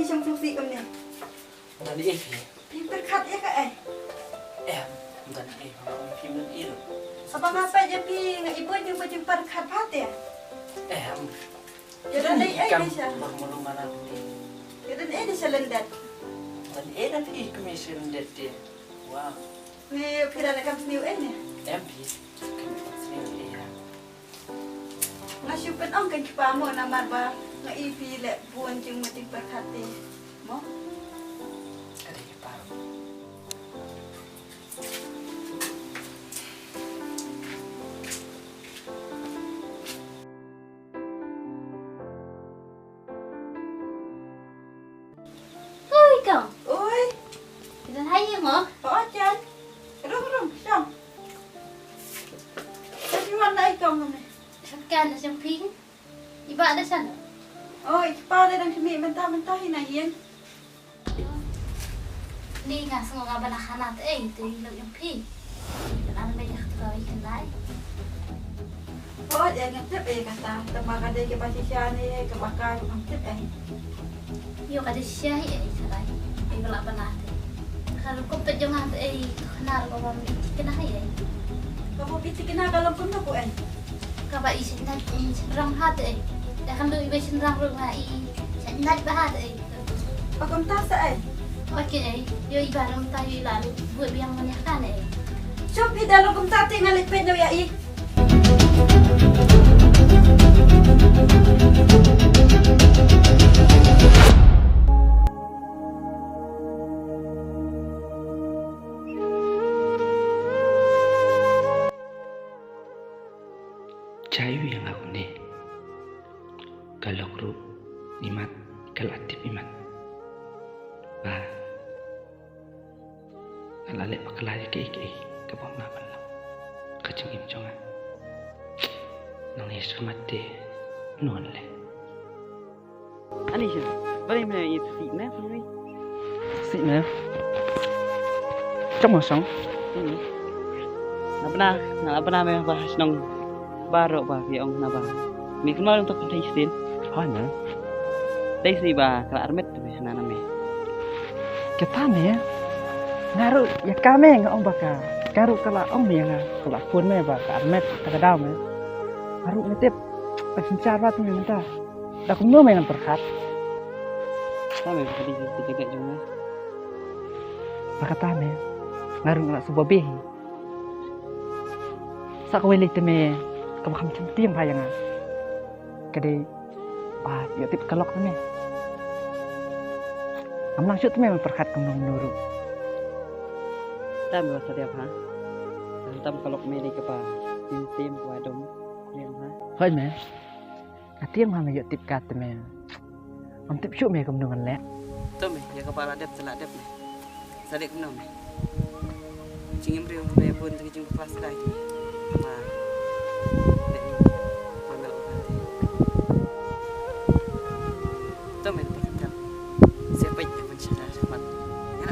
Trong fungsi kamu ni. Tadi Pintar kat ya kak tadi film itu. Apa ngapa je pi ngai ibu je berjumpa kat pat ya? Jadi ni di sana. Malu mana ni? Jadi ni di Selendat. Tadi tapi kami Selendat dia. Wow. Ni pira nak kamu new ni. MP. Kami sendiri ya. Ngasupan ang kan kipamu nama ba ngai pi le buan jeng berjumpa kat ni. Mo? Ada kepala. Ôi cậu, Oi, kita thấy gì hả? có chân. Rung xong. Tapi mana ikong ni? Sekarang dah semping. Ibu ada sana. Oi, pa dah kami mentah-mentah hina yen. Đi ngang semua kabar nak hanat tu hilang yang pi. Dan ada banyak terlalu ikan lain. Oh, dia ngetip kata. Tempat ada ke pasisya ni, ke bakar ngetip Yo kada syah sarai. Ibu lah benar. Kalau kau pejangan kenal kau baru kena Kamu bisa kena dalam pun aku Kabar isin nak cenderang hati Dah kan lu ibu cenderang rumah Saya nak bahat Kamu tak sah Okey yo ibarat tahu lalu buat biang menyakan Cop di dalam kamu tak tinggal lepet do ya Cayu yang aku ni. Kalau grup nimat, kalau aktif nimat. Bah, kalau lek pakalai ke kebom nak benar. Kecengim jangan. Nang Yesus mati, non le. Anisha, balik mana itu sih mana ni? Sih mana? Trong song. Ini. Nak pernah bahas nong baru bah yang nak bah. Ni kenal untuk kita isin. Hanya, Đây gì bà là armet tu na name. Kita ni ngaruh ya kami ngah baka. Ngaruh kalau yang kalau pun me baka armet tak me. Ngaruh metep pencar bat me mentah. Dah kumno me perkat. Sama tadi dijaga juga. Baka tame ngaruh ngala sebuah behi. Sakweli teme kam centim payanga. Kade ya tip kelok ni. Amlang shoot tu memang perkat kumno menurut. Tam bahasa dia apa? Tam kalau meli ke pa tim wadom yang ha. Hoi me. Atiang ha me yo tip kat me. Am tip shoot me kumno ngan le. Tu me ya kepala dep selak dep me. Sadik kumno me. Cingim riu me pun terjung kelas dah tu. Apa? Dek ni. Mangal okati. Tu me perkat. Siapa yang mencari rahmat? Ya.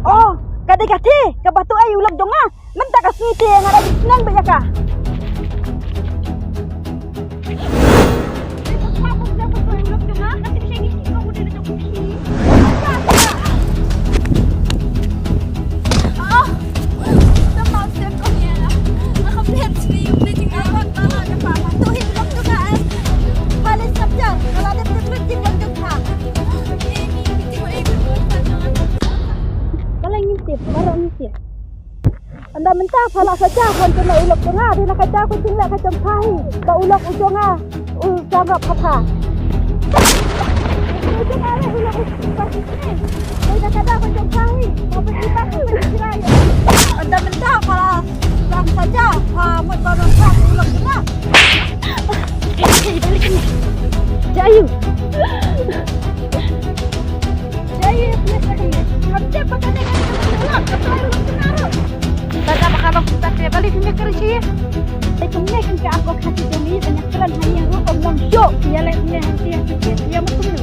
Oh, kade-kade, kabatu ay ulag donga. Menta ka ngiti nga ra sinan ba ya ka? Kalau saja kon kena ulok jonga di nak kaca kon sing lek kacang kai. Ba ulok ujonga. Jangan apa-apa. Ujung ada ulok pasti ni. Kita kada kacang kai. Mau pergi pasti bercerai. Benda-benda kalau sang saja mau baru sang ulok jonga. Balik ni. Jayu. Jayu please lagi. Kerja pakai dengan ulok. Kata ulok jonga. Tanda makan kita ke balik punya kerja ya. Nek ke aku hati demi banyak keran hanya rukun long show. Dia lainnya hati yang sedikit dia betul.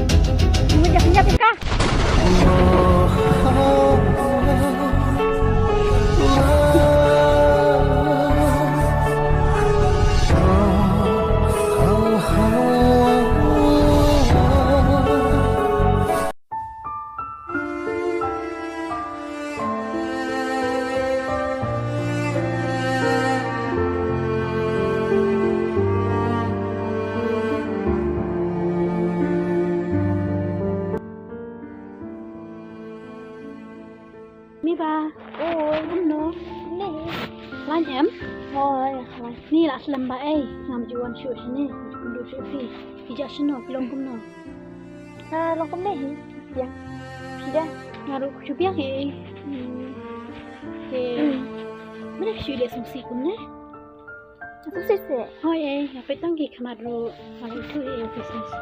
Menjadi penyakit kah? Mi ba, no, lanjam, ni lah selamba ngam juan show sini, kundu show pi, hijau seno, long kumno. Long kum ni, ya, tidak, ngaruh cubiak mana show dia sumsi kumne? Sumsi se? Oh apa itu ngi kamaru, ngaruh tu business.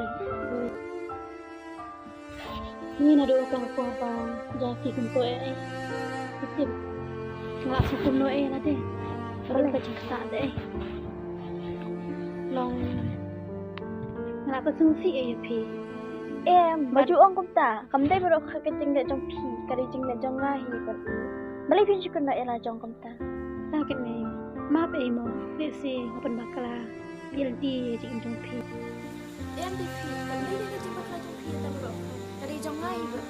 Ni nado utang apa, jadi kumpo Tip, nggak sukum no nanti, kalau kacang ketak deh, long, kenapa sungsi pi? Baju orang kumta, kamu dah baru kacang dek jong pi, kacang dek jong lahi ber, balik pun cukup nak elah jong kumta. Sakit ni, maaf mo, lesi, open bakala, pilih jong pi. Pi, kamu dia kacang bakal jong pi tak bro, dari jong lain bro.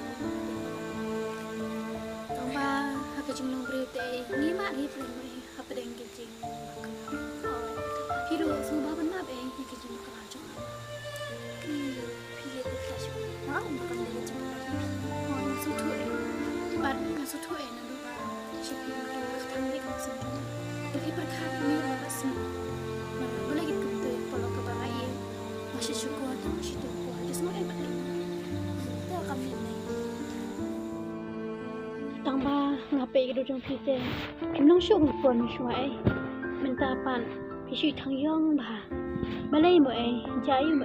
Ba kacang nong berite ni mak ni pun apa dengan kacang hidup semua benar ni kacang kerajaan pilih tu kasih mau bukan dia kacang mau masuk tu bar masuk tu nanti ba siapa yang ada tanggung kamu sendiri tapi berkat ni orang semua boleh kita tu kalau kebagai masih syukur tu masih tu kuat semua balik tu kami ni tambah ngapai ke dojong pite nong syuk pun syuai minta pan pisui thang yong ba malai mo jayu mo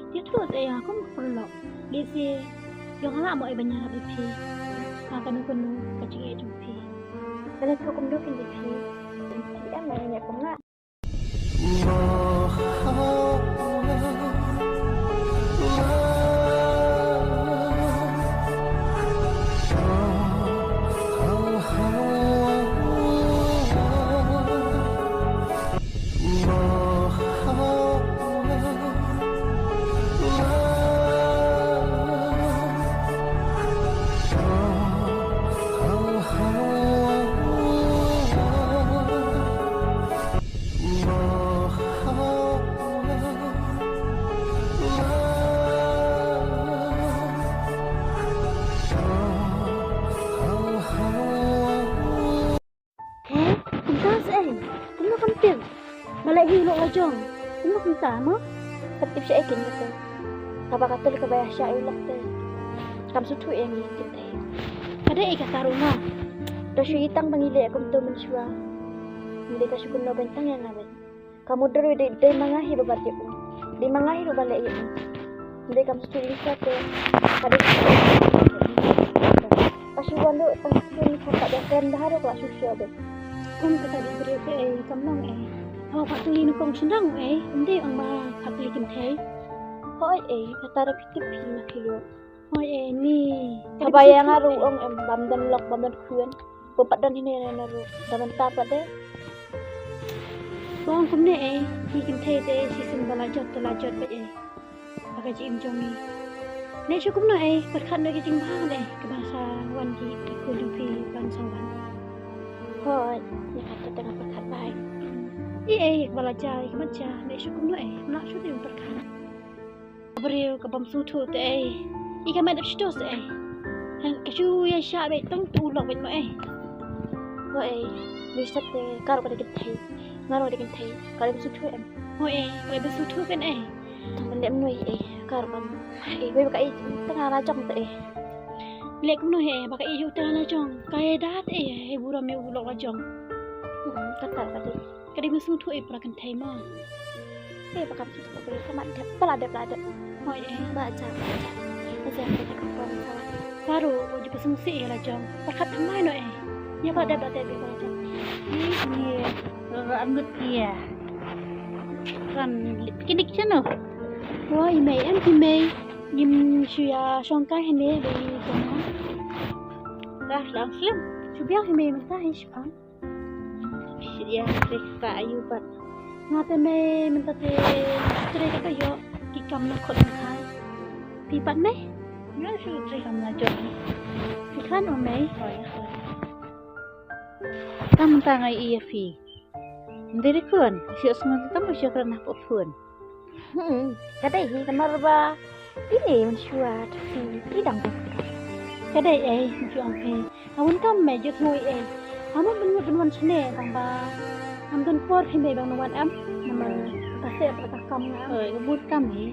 dia tu aku perlu lesi yong ala mo banyak lebih pi akan kunu kecil jong pi kalau tu kum dokin di pi dia banyak kum nak Malay hilo ka jong. Ano kung tama? Patip siya ikin ka to. Kapakatul ka ba siya ilak to. Kamsutu yang ikit Kada ikataro na. Rasyo itang pangili akong to manswa. Hindi ka syukun na bentang yan namin. Kamu daro di mangahi babatya ko. Di mangahi ro balay yun. Hindi kamsutu isa to. Kada Pasuwan do pangsutu ka kada kandaharo ka susyo be. Kung kata diberi kamnong Pak tu linu kong senang hindi ang makakali kimtay. Hoy katara pitip na kilo. Hoy ni. Kabaya nga ruong bamdan lok bamdan kuan. Bapak dan ini na ru daman tapat deh. Bong kumne hi kimtay de sisin balajot talajot ba Pakai jim jongi. Ne syukum na perkan na kijing bahang kebahasa wan di kudu pi bangsa wan. Hoy ya kata tengah perkan baik. Belajar macam ni syukur nak syukur yang berkah. Beriu kabam sutu ikan macam itu Kasih ya syak tong tulok bet Lisat karo kada kita ngaro kada kita kada besutu em oi besutu kan mendek menoi karo kan oi baka tengah rajong te lek menoi baka yu tengah rajong kaya dat buram me ulok rajong kata kada besutu pra kan thai ma baka besutu ko sama pelada oi baca aja kita kapan karo oi besungsi rajong pakat mai no ya pada bate be rajong ni angut dia kan kidik chano wah imei em imei nim suya songkai hene de kona dah langsung subiang imei menta hispang ya reka ayu bat ngate me menta te tre ka yo ki kam na khot khai pi pat me na su tre kam na jong ki khan o me kam ta ngai iya fi ndiri kun si osman tam si kerana pun Kadai hi kamar ba ini mensyuat fi tidang ko. kadai mesti ampe awun kam me jut ngoi amun benwan sene bang ba am don por hime bang wan am nama kase apa kam ngam kebut kam hi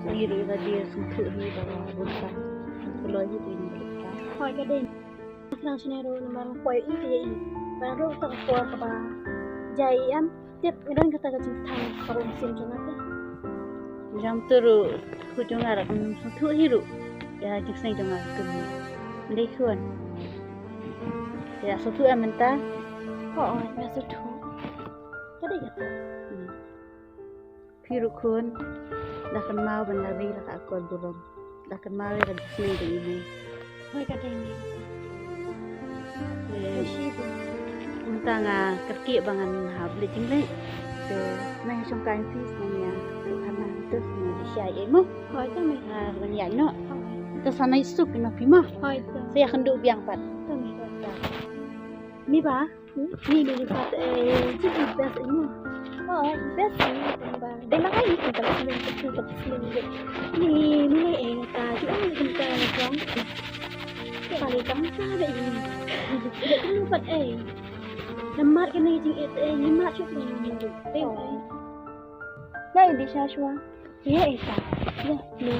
sendiri tadi sumpu hi bang but kam kalau hi tin hoi kadai senang sene ro nama poi i ke i bang ro tak por ka ba jai am tiap idan kata ka cinta kalau musim jangan jam turu hujung arah sumpu hiru ya jiksai jangan kemi ndai kuan ya sutu amenta Ya sudah. kadai kata piru kun dah kan mau benar ri lah aku burung dah kan mau ri sini di ini hoi kadai ni untang kerki bangan habli jingle de mai songkai fis nanya kana tu ni siai emo hoi tu mai banyak no tu sana sup ina pima hoi tu saya hendu biang pat tu mi kata mi ba ni pat jadi best emo Best ni ba. Dai makai ni kan sering ni mulai ta juga ni kita jong kali bangsa deh ini jadi pat lemat kena jing lemat cuk ni Ya di Shashwa. ya isa Ya, ni